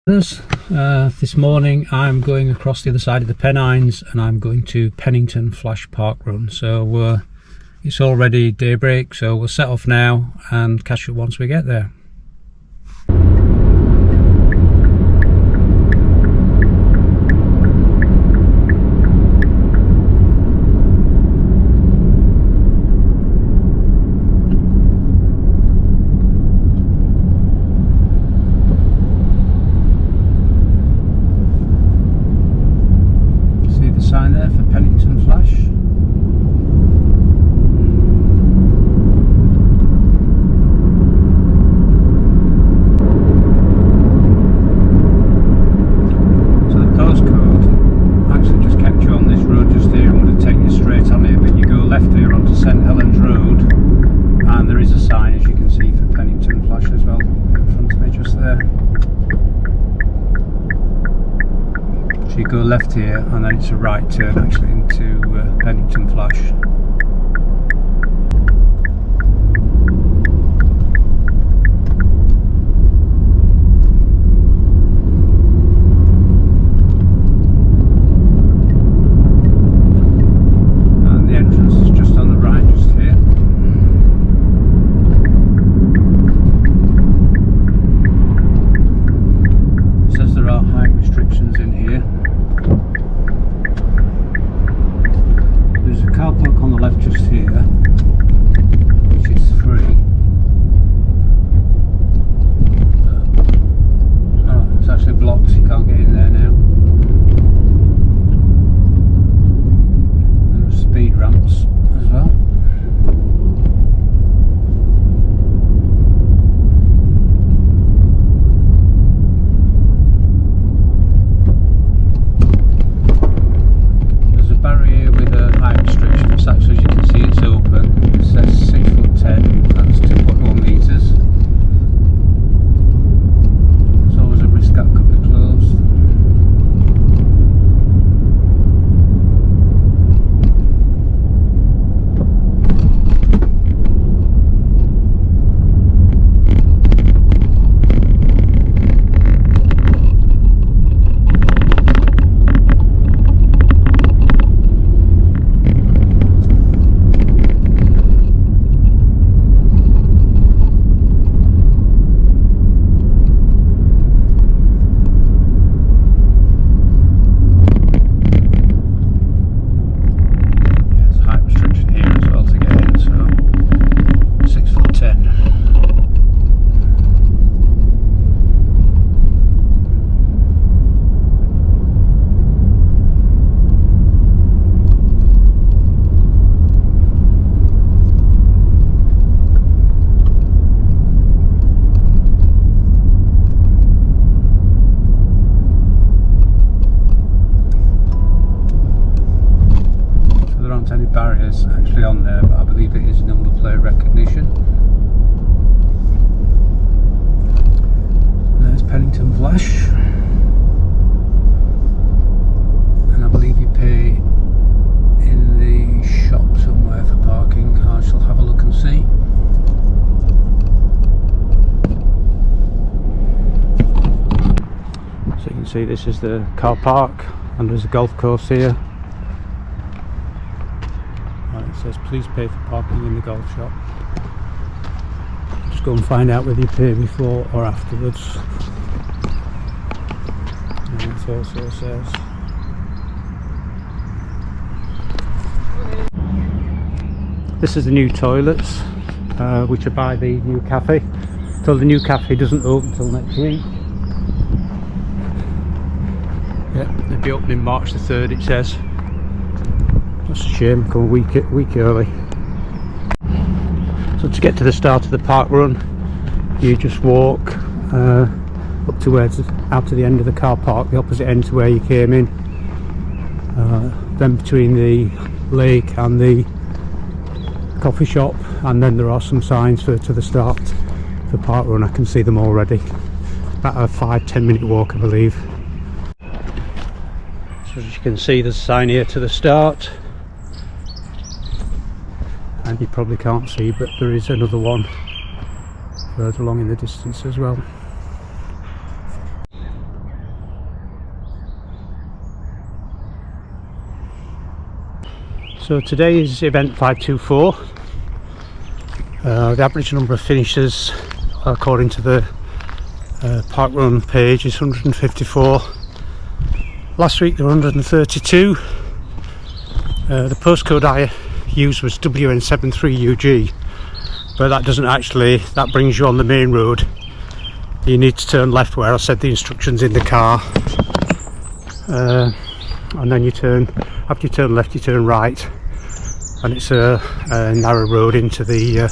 This morning I'm going across the other side of the Pennines and I'm going to Pennington Flash parkrun. So it's already daybreak, so we'll set off now and catch up once we get there. Sign there for Pennington Flash. So the postcode actually just kept you on this road just here and would have taken you straight on here, but you go left here onto St Helens Road and there is a sign, as you can see, for Pennington Flash as well in front of me just there. You go left here and then it's a right turn actually into Pennington Flash. And the entrance is just on the right just here. It says there are height restrictions in here. There's a car park on the left just here, which is free. Oh, it's actually blocked, you can't get in there now. There are speed ramps as well. Any barriers actually on there, but I believe it is number plate recognition. And there's Pennington Flash, and I believe you pay in the shop somewhere for parking. I shall have a look and see. So you can see this is the car park and there's a golf course here. It says please pay for parking in the golf shop. Just go and find out whether you pay before or afterwards. And it also says this is the new toilets which are by the new cafe. So the new cafe doesn't open until next week. Yeah, they'll be opening March the 3rd it says. That's a shame, come a week early. So to get to the start of the park run, you just walk up towards out to the end of the car park, the opposite end to where you came in. Then between the lake and the coffee shop, and then there are some signs to the start of the park run. I can see them already. About a 5-10 minute walk, I believe. So as you can see, there's a sign here to the start. And you probably can't see, but there is another one further along in the distance as well. So today is event 524. The average number of finishers according to the parkrun page is 154. Last week there were 132. The postcode I used was WN73UG, but that doesn't actually, that brings you on the main road. You need to turn left where I said the instructions in the car, and then you turn, after you turn left you turn right, and it's a narrow road into the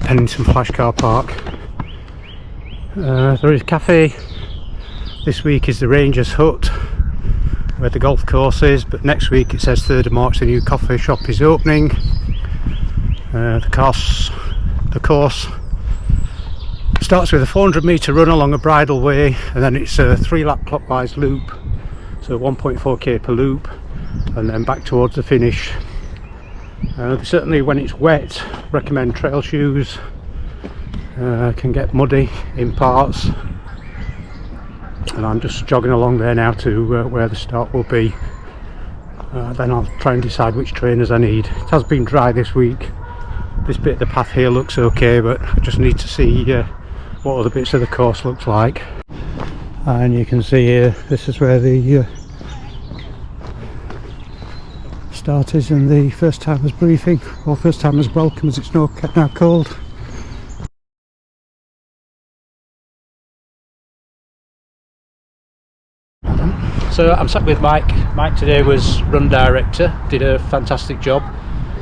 Pennington Flash car park. There is a Café. This week is the Rangers Hut where the golf course is, but next week it says 3rd of March the new coffee shop is opening. The course starts with a 400 metre run along a bridle way, and then it's a 3-lap clockwise loop, so 1.4k per loop, and then back towards the finish. Certainly when it's wet recommend trail shoes. Can get muddy in parts, and I'm just jogging along there now to where the start will be. Then I'll try and decide which trainers I need. It has been dry this week. This bit of the path here looks okay, but I just need to see what other bits of the course looks like. And you can see here, this is where the start is, and the first timers briefing, or first timers welcome as it's now called. So I'm sat with Mike. Mike today was run director, did a fantastic job,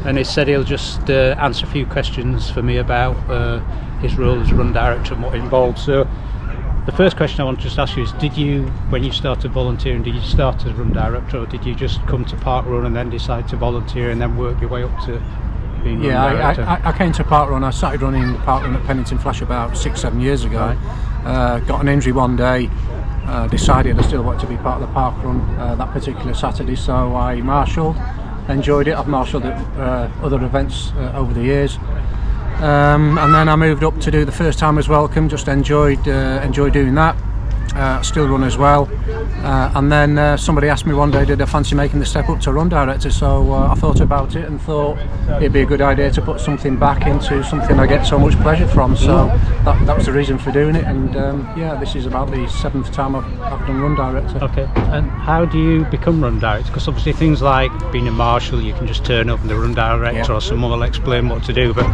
and he said he'll just answer a few questions for me about his role as run director and what it involved. So the first question I want to just ask you is, did you, when you started volunteering, did you start as run director, or did you just come to parkrun and then decide to volunteer and then work your way up to being run director? I came to parkrun. I started running parkrun at Pennington Flash about 6-7 years ago. Right. Got an injury one day. Decided I still wanted to be part of the parkrun that particular Saturday, so I marshalled, enjoyed it. I've marshalled at other events over the years, and then I moved up to do the first timers welcome. Just enjoyed doing that. Still run as well, and then somebody asked me one day, did I fancy making the step up to run director? So I thought about it and thought it'd be a good idea to put something back into something I get so much pleasure from. So that was the reason for doing it, and yeah, this is about the 7th time I've done run director. Okay, and how do you become run director? Because obviously things like being a marshal, you can just turn up and the run director, or someone will explain what to do, but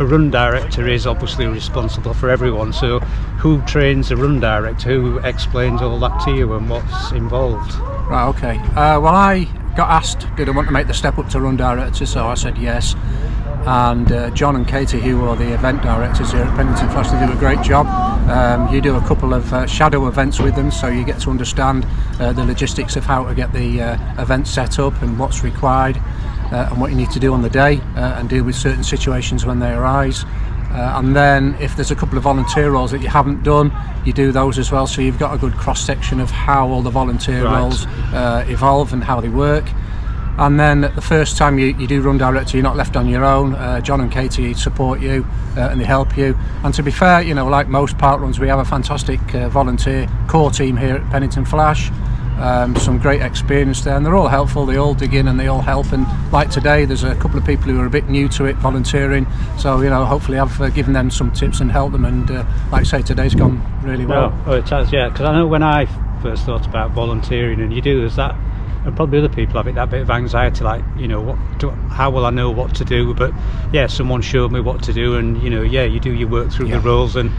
a run director is obviously responsible for everyone. So who trains a run director? Who explains all that to you and what's involved? Right, okay. Well, I got asked, did I want to make the step up to run director? So I said yes. And John and Katie, who are the event directors here at Pennington Flash, they do a great job. You do a couple of shadow events with them, so you get to understand the logistics of how to get the event set up and what's required. And what you need to do on the day, and deal with certain situations when they arise. And then if there's a couple of volunteer roles that you haven't done, you do those as well, so you've got a good cross section of how all the volunteer roles evolve and how they work. And then the first time you do run director, you're not left on your own. John and Katie support you and they help you. And to be fair, you know, like most parkruns, we have a fantastic volunteer core team here at Pennington Flash. Some great experience there, and they're all helpful. They all dig in and they all help, and like today there's a couple of people who are a bit new to it volunteering, so you know, hopefully I've given them some tips and helped them, and like I say, today's gone really well. Oh, it has, yeah, because I know when I first thought about volunteering, and you do, there's that, and probably other people have it, that bit of anxiety, like, you know, how will I know what to do? But yeah, someone showed me what to do, and you know, yeah, you do your work through the roles, and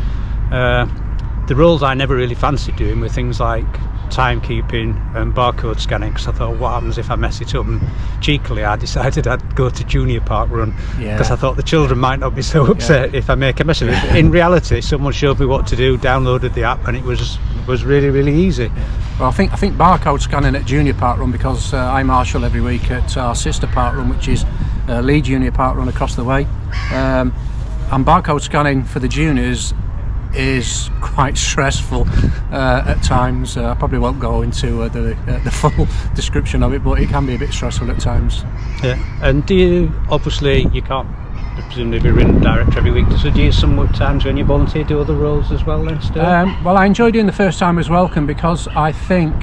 the roles I never really fancied doing were things like timekeeping and barcode scanning, because I thought, what happens if I mess it up? And cheekily I decided I'd go to junior parkrun, because I thought the children might not be so upset if I make a mess of it. In reality, someone showed me what to do, downloaded the app, and it was really, really easy. Well, I think barcode scanning at junior parkrun, because I marshal every week at our sister parkrun, which is Leeds Junior Parkrun across the way, and barcode scanning for the juniors is quite stressful at times. I probably won't go into the full description of it, but it can be a bit stressful at times. Yeah, and do you, obviously you can't presumably be run director every week, so do you sometimes when you volunteer do other roles as well then still? Well, I enjoy doing the first timers welcome, because I think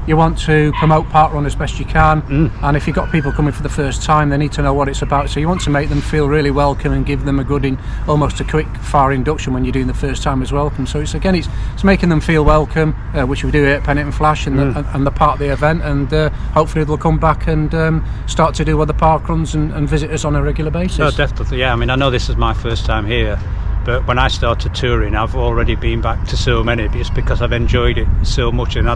you want to promote parkrun as best you can, and if you've got people coming for the first time, they need to know what it's about, so you want to make them feel really welcome and give them a good, almost a quick fire induction when you're doing the first time as welcome. So it's making them feel welcome, which we do here at Pennington Flash, and the part of the event, and hopefully they'll come back and start to do other parkruns and visit us on a regular basis. Oh, definitely, yeah. I mean, I know this is my first time here, but when I started touring, I've already been back to so many just because I've enjoyed it so much, and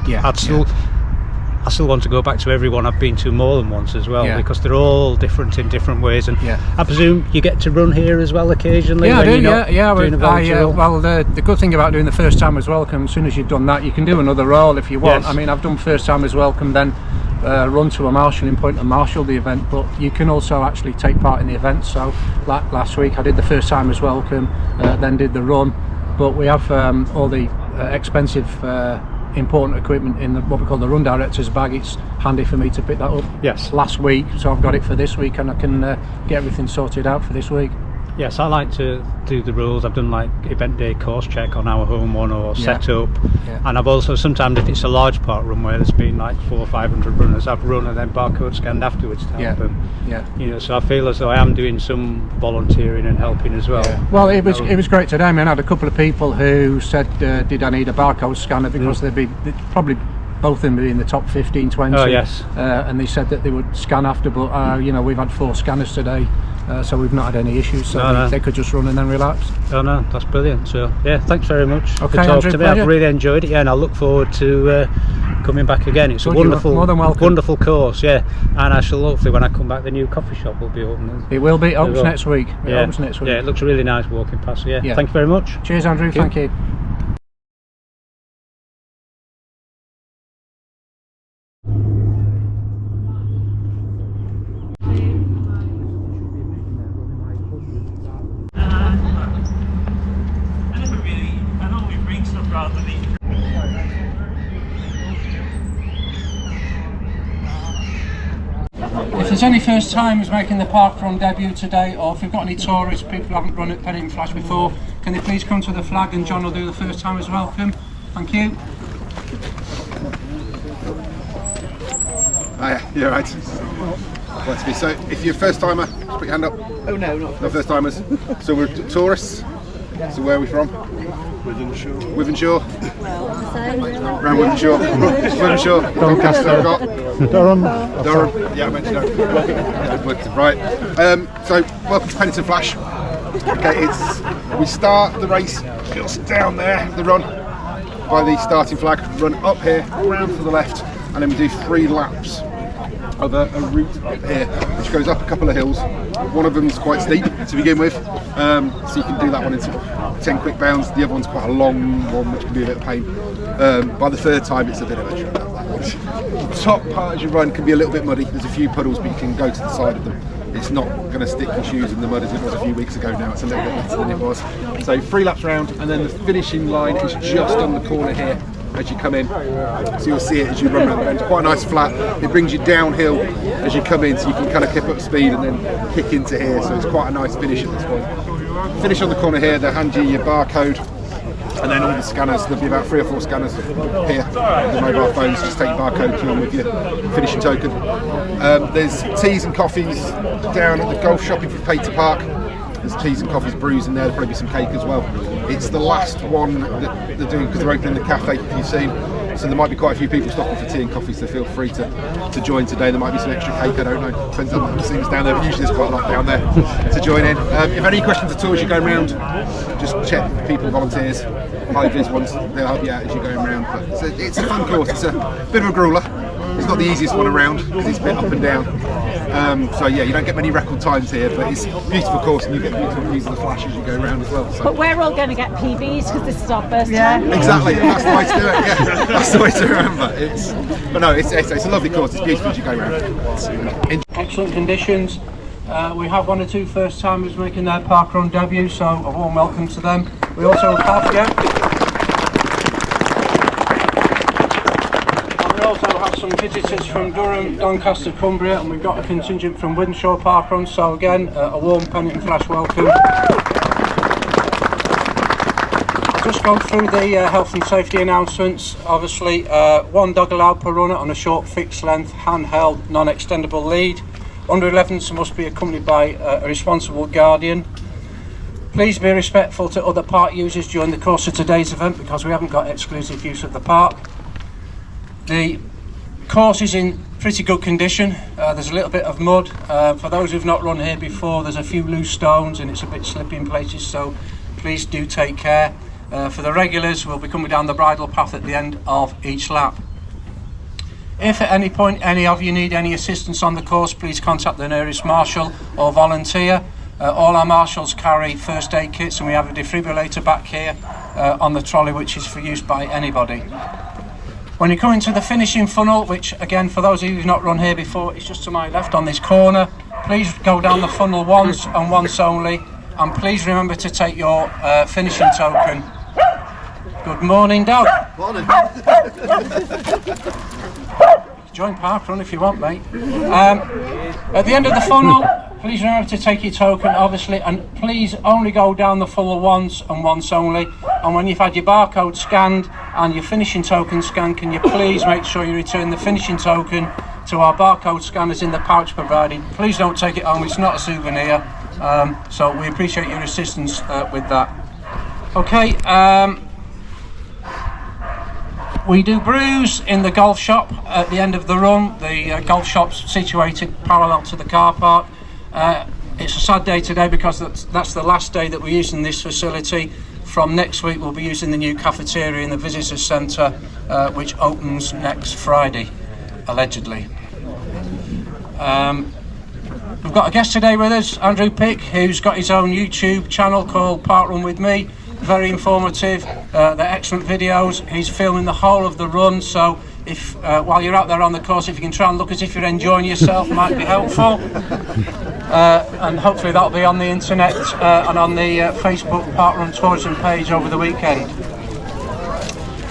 I still want to go back to every one I've been to more than once as well, because they're all different in different ways. And I presume you get to run here as well occasionally. Yeah, I do. Well, the good thing about doing the first time as welcome, as soon as you've done that, you can do another role if you want. I mean, I've done first time as welcome, then run to a marshalling point and marshal the event, but you can also actually take part in the event. So like last week I did the first time as welcome, then did the run, but we have all the expensive important equipment in what we call the run director's bag. It's handy for me to pick that up last week, so I've got it for this week, and I can get everything sorted out for this week. Yes, I like to do the rules. I've done like event day course check on our home one, or set up, and I've also, sometimes if it's a large park run where there's been like 400 or 500 runners, I've run and then barcode scanned afterwards to help them. You know, so I feel as though I am doing some volunteering and helping as well. Well, it was great today. I mean, I had a couple of people who said, did I need a barcode scanner, because they'd probably both of them be in the top 15, 20. Oh yes. And they said that they would scan after, but you know, we've had 4 scanners today. So we've not had any issues, so they could just run and then relax. Oh no, that's brilliant. So yeah, thanks very much for talking Andrew, to me. I've really enjoyed it, and I look forward to coming back again. It's a wonderful, more than welcome. Wonderful course, and I shall hopefully, when I come back, the new coffee shop will be open. It will be, opens next week. Opens next week. Yeah, it looks really nice walking past. Thank you very much. Cheers, Andrew. Thank you. If there's any first timers making the parkrun debut today, or if we've got any tourists, people who haven't run at Pennington Flash before, can they please come to the flag, and John will do the first timers welcome. Thank you. Hiya, you're right. Glad to be. So, if you're a first timer, just put your hand up. Oh no, not first timers. So we're tourists. So where are we from? Withenshaw. Withenshaw. Around Withenshaw. Withenshaw. Doncaster. Durham. Yeah, I mentioned that. Right. So welcome to Pennington Flash. Okay, we start the race just down there, the run, by the starting flag. Run up here, round to the left, and then we do 3 laps of a route up here, which goes up a couple of hills. One of them is quite steep to begin with, so you can do that one in 10 quick bounds. The other one's quite a long one, which can be a bit of pain. By the 3rd time, it's a bit of a trip. The top part as you run can be a little bit muddy. There's a few puddles, but you can go to the side of them. It's not going to stick your shoes in the mud as it was a few weeks ago now. It's a little bit better than it was. So 3 laps round, and then the finishing line is just on the corner here as you come in. So you'll see it as you run around the bend. It's quite a nice flat. It brings you downhill as you come in, so you can kind of keep up speed and then kick into here. So it's quite a nice finish at this point. Finish on the corner here, they'll hand you your barcode, and then all the scanners. There'll be about 3 or 4 scanners here, the mobile phones. Just take your barcode along with your finishing token. There's teas and coffees down at the golf shop if you've paid to park. There's teas and coffees, brews in there. There'll probably be some cake as well. It's the last one that they're doing because they're opening the Café, if you've seen. So there might be quite a few people stopping for tea and coffee, so feel free to join today. There might be some extra cake, I don't know. Depends on the things down there, but usually there's quite a lot down there to join in. If any questions at all as you go around, just check people, volunteers, high-vis ones. They'll help you out as you're going around. But it's a fun course. It's a bit of a grueler. It's not the easiest one around because it's a bit up and down. So yeah, you don't get many record times here, but it's a beautiful course, and you get beautiful views of the flash as you go around as well. So. But we're all going to get PBs because this is our first time. Exactly, that's the way to do it. Yeah, that's the way to remember. It's a lovely course. It's beautiful as you go around. Excellent conditions. We have 1 or 2 first timers making their parkrun debut, so a warm welcome to them. We also have We also have some visitors from Durham, Doncaster, Cumbria, and we've got a contingent from Withenshaw Parkrun, so again, a warm Pennington Flash welcome. just go through the health and safety announcements. Obviously, 1 dog allowed per runner on a short fixed length, handheld, non-extendable lead. Under 11s must be accompanied by a responsible guardian. Please be respectful to other park users during the course of today's event because we haven't got exclusive use of the park. The course is in pretty good condition. There's a little bit of mud. For those who've not run here before, there's a few loose stones and it's a bit slippy in places, so please do take care. For the regulars, we'll be coming down the bridle path at the end of each lap. If at any point any of you need any assistance on the course, please contact the nearest marshal or volunteer. All our marshals carry first aid kits and we have a defibrillator back here on the trolley, which is for use by anybody. When you come into the finishing funnel, which again for those of you who've not run here before, it's just to my left on this corner, please go down the funnel once and once only, and please remember to take your finishing token. Good morning, dog. Morning. Join parkrun if you want, mate. At the end of the funnel, please remember to take your token, obviously, and please only go down the funnel once and once only. And when you've had your barcode scanned and your finishing token scanned, can you please make sure you return the finishing token to our barcode scanners in the pouch provided. Please don't take it home, it's not a souvenir. So we appreciate your assistance with that. Okay, we do brews in the golf shop at the end of the run. The golf shop's situated parallel to the car park. It's a sad day today because that's the last day that we're using this facility. From next week we'll be using the new cafeteria in the visitor centre, which opens next Friday, allegedly. We've got a guest today with us, Andrew Pick, who's got his own YouTube channel called Parkrunwithme. Very informative, they're excellent videos. He's filming the whole of the run, so if while you're out there on the course, if you can try and look as if you're enjoying yourself, might be helpful. And hopefully that'll be on the internet and on the Facebook Parkrun tourism page over the weekend.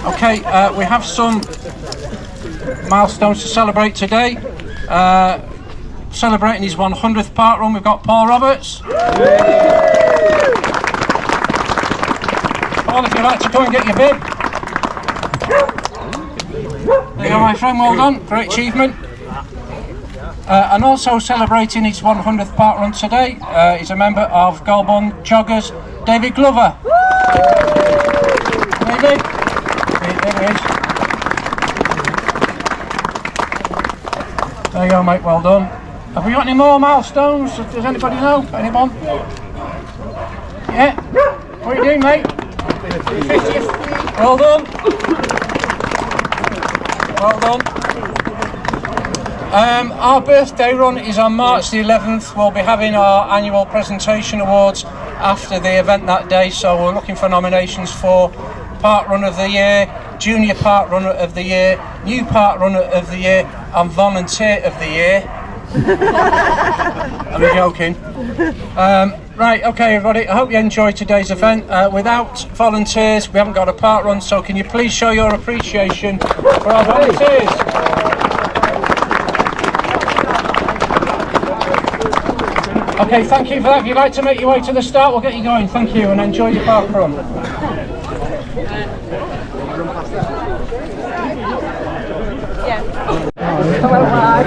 Okay, we have some milestones to celebrate today. Celebrating his 100th parkrun, we've got Paul Roberts. Paul, if you'd like to come and get your bib. There you go, my friend, well done, great achievement. And also celebrating his 100th parkrun today is a member of Goulburn Joggers, David Glover. David? There he is. There you go, mate, well done. Have we got any more milestones? Does anybody know? Anyone? Yeah? What are you doing, mate? 50th. Well done. Well done. Our birthday run is on March the 11th. We'll be having our annual presentation awards after the event that day, so we're looking for nominations for Park Runner of the Year, Junior Park Runner of the Year, New Park Runner of the Year and Volunteer of the Year. I'm joking. Right, okay everybody, I hope you enjoyed today's event. Without volunteers we haven't got a park run, so can you please show your appreciation for our volunteers? Okay, thank you for that. If you'd like to make your way to the start, we'll get you going. Thank you and enjoy your park run. Hello, hi.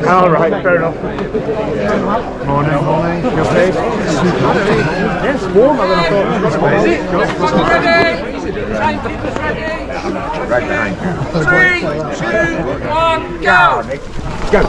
All right, fair enough. Morning, morning. You okay? Yes, warmer than I thought. Is it? Ready? Timekeepers ready? Right behind you. 3, 2, 1, go! Go!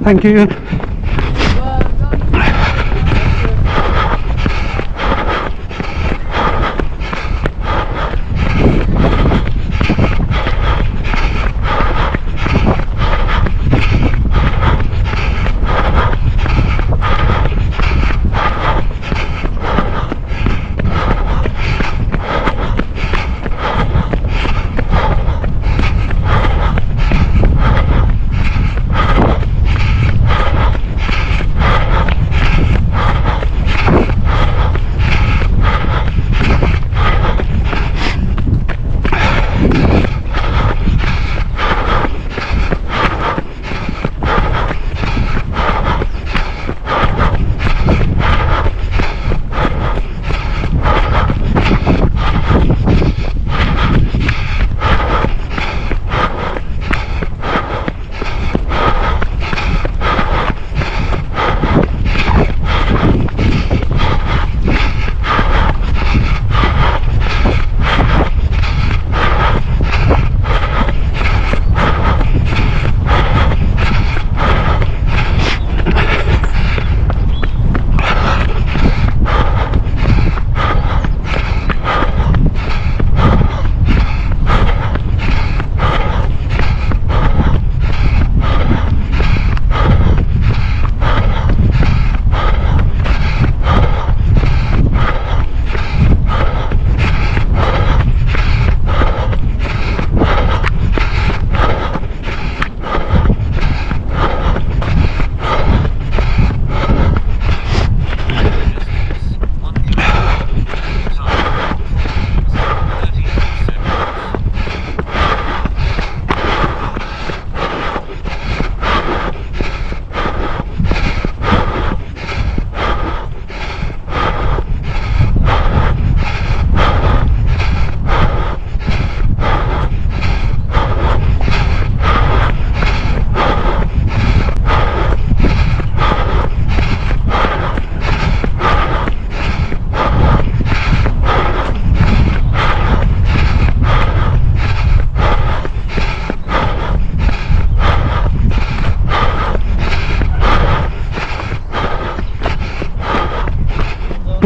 Thank you.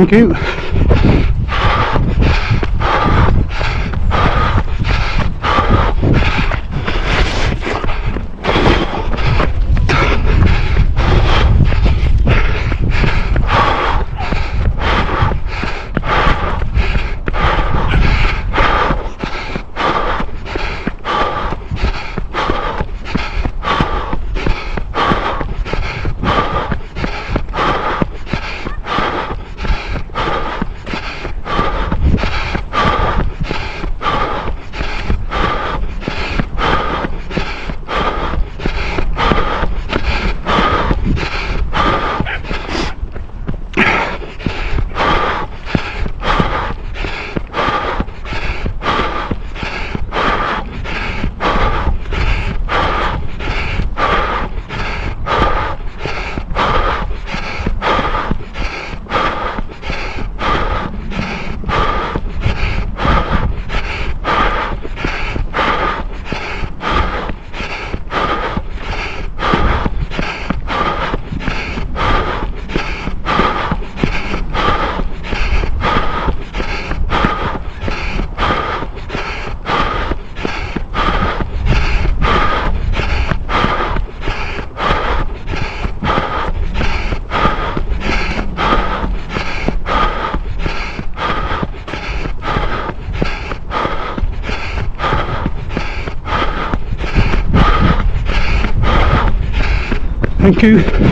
Thank you. Thank you.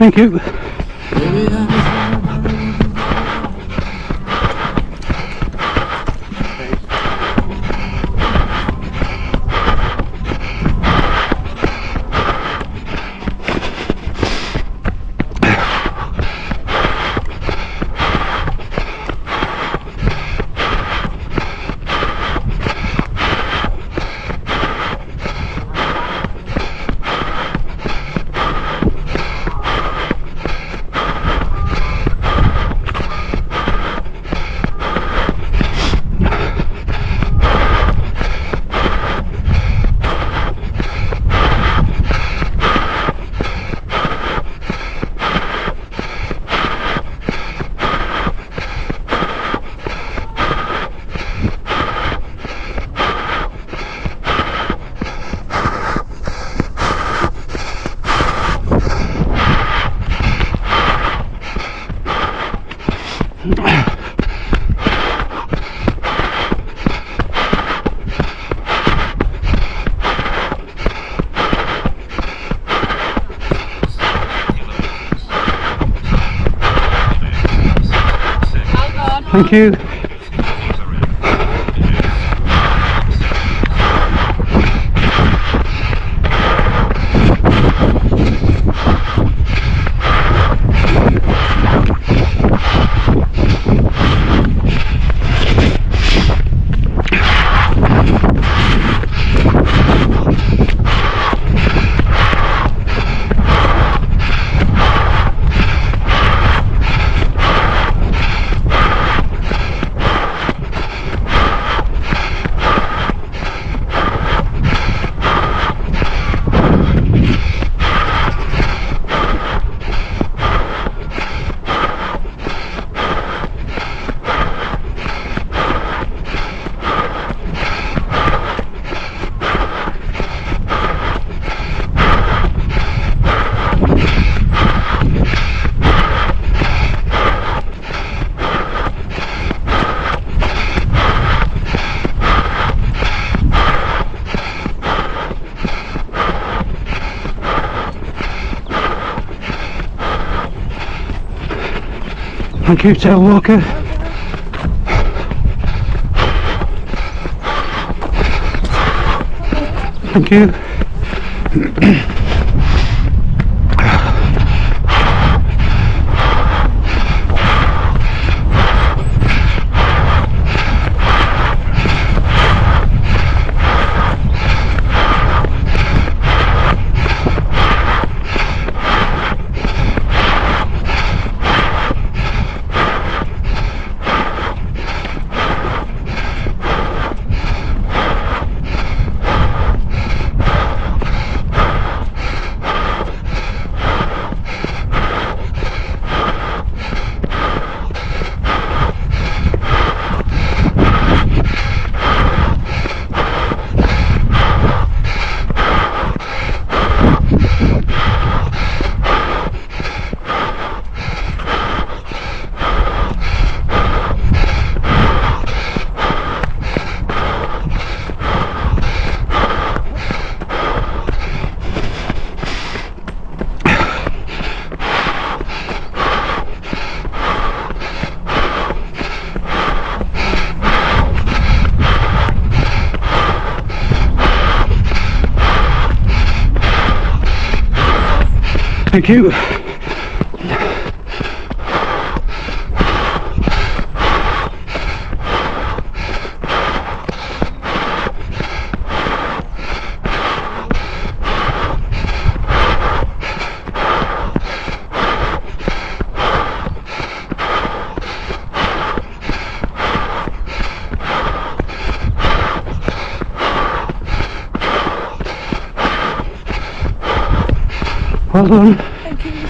Thank you. Thank you. Thank you, Tail Walker. Thank you. Thank you. Well done. Thank you.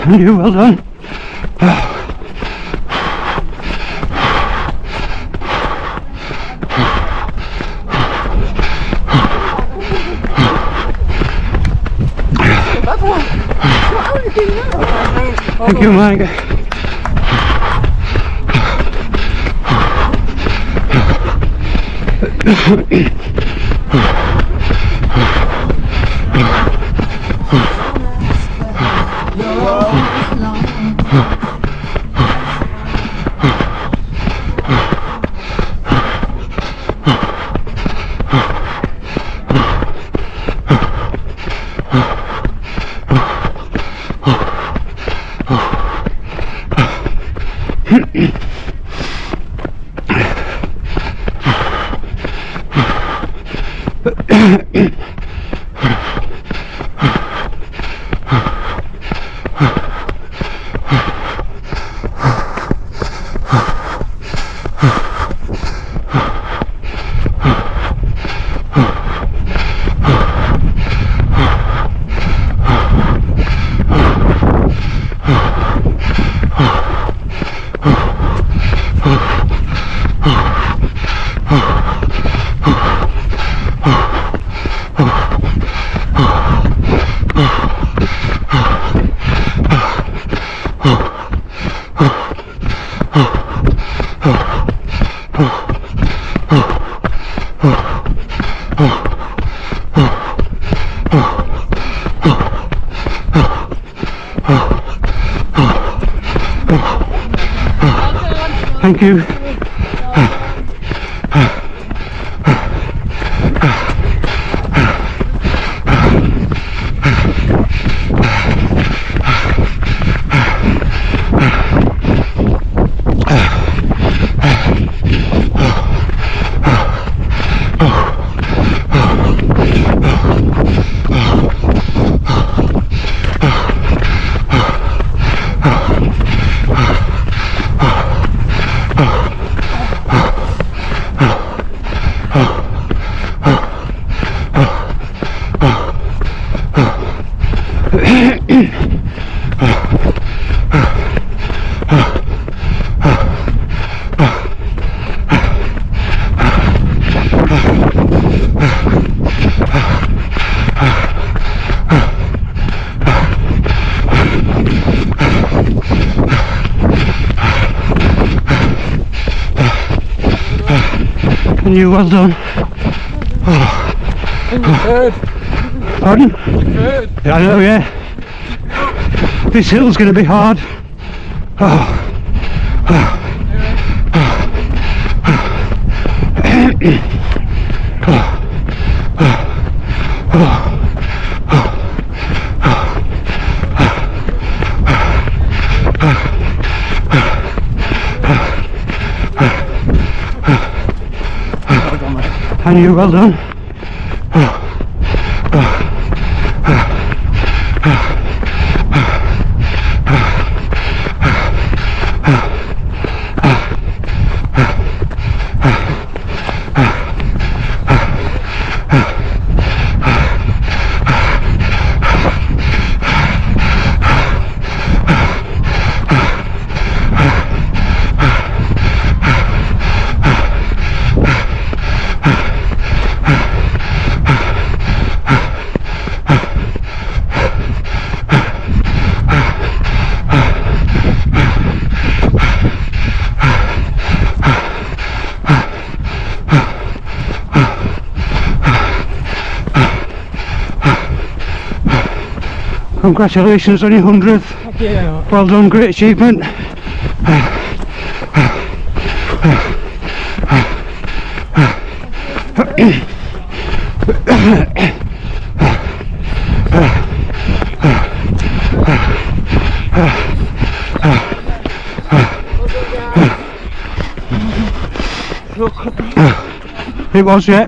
And you, well done. Thank you, Mike. Thank you. And you, well done. And you third. Pardon? Third. Yeah, I know, yeah. This hill's going to be hard. And you, well done. Congratulations on your 100th. Thank you. Well done, great achievement. It was, yeah.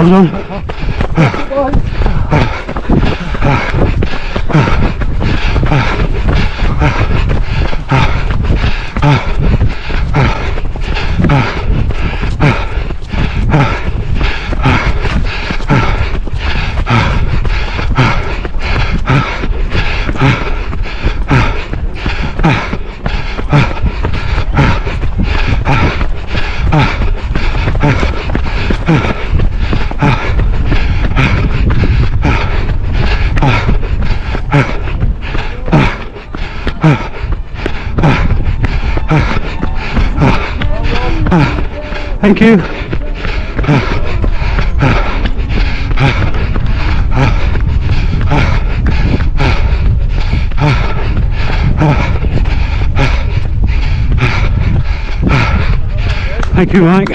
Well done. Thank you. Thank you, Mike.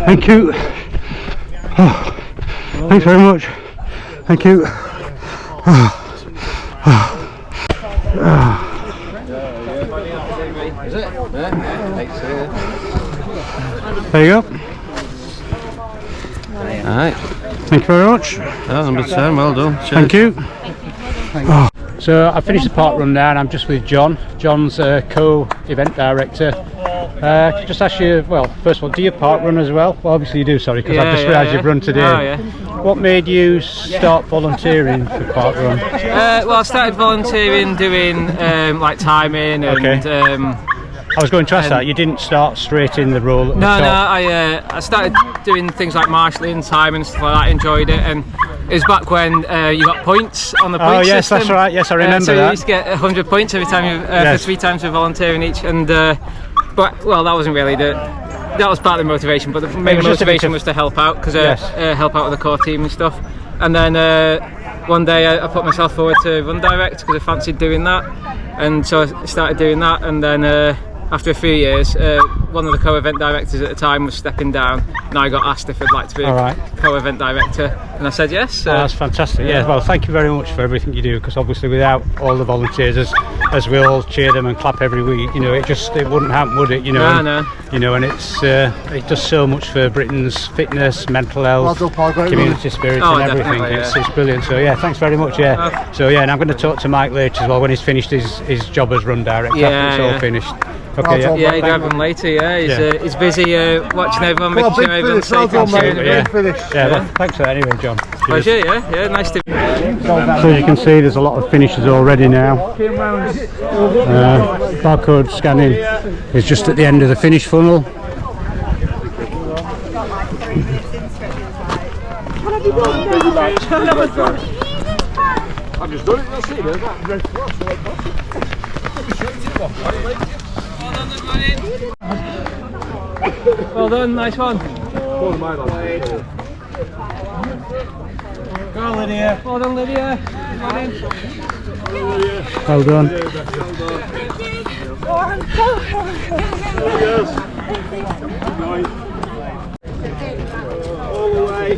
Thank you. Oh, thanks very much. Thank you. There you go. Alright. Thank you very much. Oh, number 10, well done. Cheers. Thank you. Oh. So I finished the park run now and I'm just with John. John's co-event director. Just ask you, well, first of all, do you park run as well? Well, obviously you do, sorry, because I've just realised you've run today. Oh, yeah. What made you start volunteering for park run? Well, I started volunteering doing like timing and... Okay. I was going to ask that, you didn't start straight in the role at the top? No, I started doing things like marshalling, timing and stuff like that, I enjoyed it, and it was back when you got points on the point system. Yes, that's right, yes, I remember so that. you used to get 100 points every time you, for 3 times of volunteering each, and but, well, that wasn't really that was part of the motivation, but the main motivation was to help out, because help out with the core team and stuff. And then one day I put myself forward to run direct, because I fancied doing that, and so I started doing that, and then after a few years, one of the co-event directors at the time was stepping down, and I got asked if I'd like to be co-event director, and I said yes. That's fantastic. Yeah, well, thank you very much for everything you do, because obviously without all the volunteers, as we all cheer them and clap every week, you know, it wouldn't happen, would it? You know, no. You know, and it does so much for Britain's fitness, mental health, community spirit, and everything. It's brilliant. So yeah, thanks very much. Yeah. So yeah, and I'm going to talk to Mike later as well when he's finished his job as run director. After it's all finished. Okay, yeah, he'll have him later. Yeah, he's busy watching everyone, making sure everyone's safe and cheering. Yeah, well, thanks for that anyway, John. Pleasure. Yeah, nice to. So as you can see, there's a lot of finishes already now. Barcode scanning is just at the end of the finish funnel. I've just done it, that's it. Well done, nice one. Go on, Lydia. Well done, Lydia. Well done. All the way.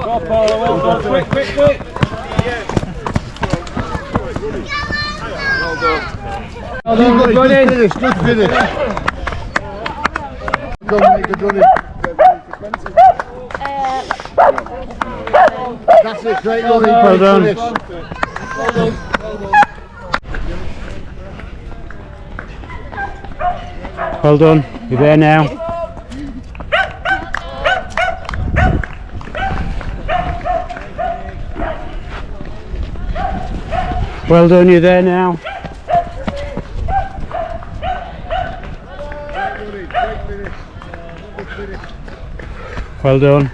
Well done. Quick. Well done, good running. Good finish. Good running. That's it, great running. Well done. Well done. You're there now. Well done, you're there now. Well done.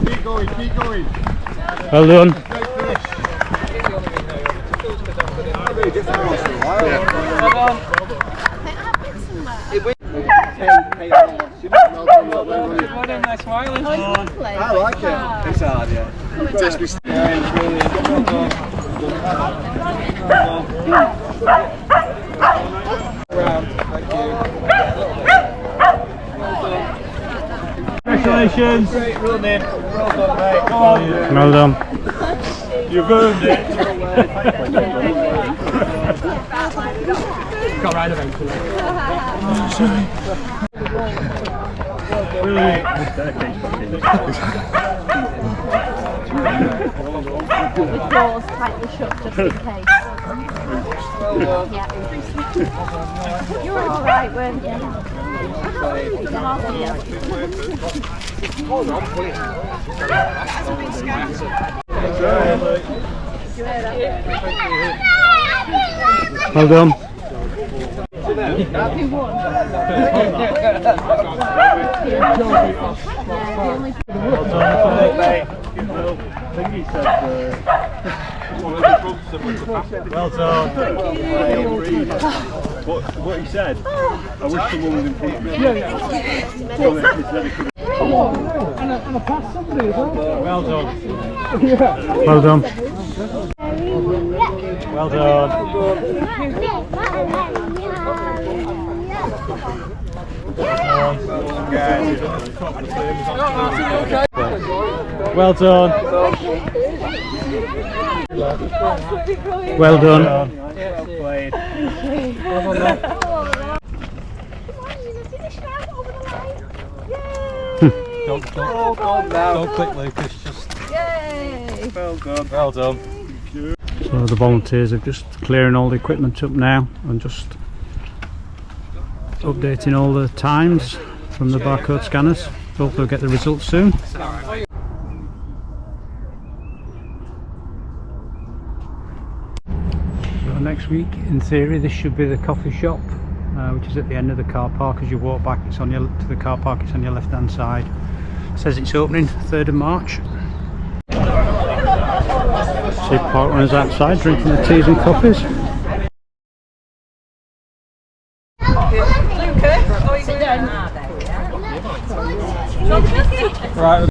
Keep going, keep going. Well done. I like it. It's hard, yeah. Congratulations! Great running. Well done, mate. Come on. Well done. You've earned it. Got right eventually. Brilliant. With doors tightly shut just in case. Yeah. You were alright, weren't you? Well done. Well done. What he said, I wish someone would impede me. Well done. Well done. Well done. Well done. Well done. Well played. Don't click, Lucas. Just. Yay! Well done. Well done. So the volunteers are just clearing all the equipment up now and just updating all the times from the barcode scanners. Hopefully we'll get the results soon. So next week, in theory, this should be the coffee shop, which is at the end of the car park. As you walk back, it's on your to the car park. It's on your left-hand side. It says it's opening 3rd of March. See parkrunners outside drinking their teas and coffees. Right.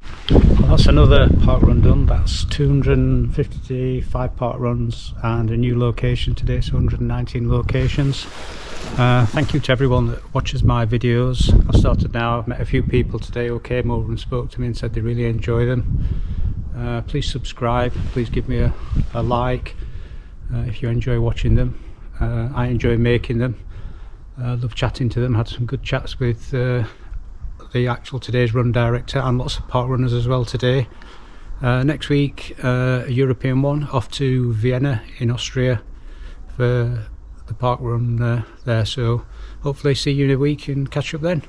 That's another park run done. That's 255 park runs and a new location today, so 119 locations. Thank you to everyone that watches my videos. I've started now. I've met a few people today who came over and spoke to me and said they really enjoy them. Please subscribe, please give me a like if you enjoy watching them. I enjoy making them. Love chatting to them. Had some good chats with the actual today's run director and lots of park runners as well today. Next week a European one, off to Vienna in Austria for the park run there, so hopefully see you in a week and catch up then.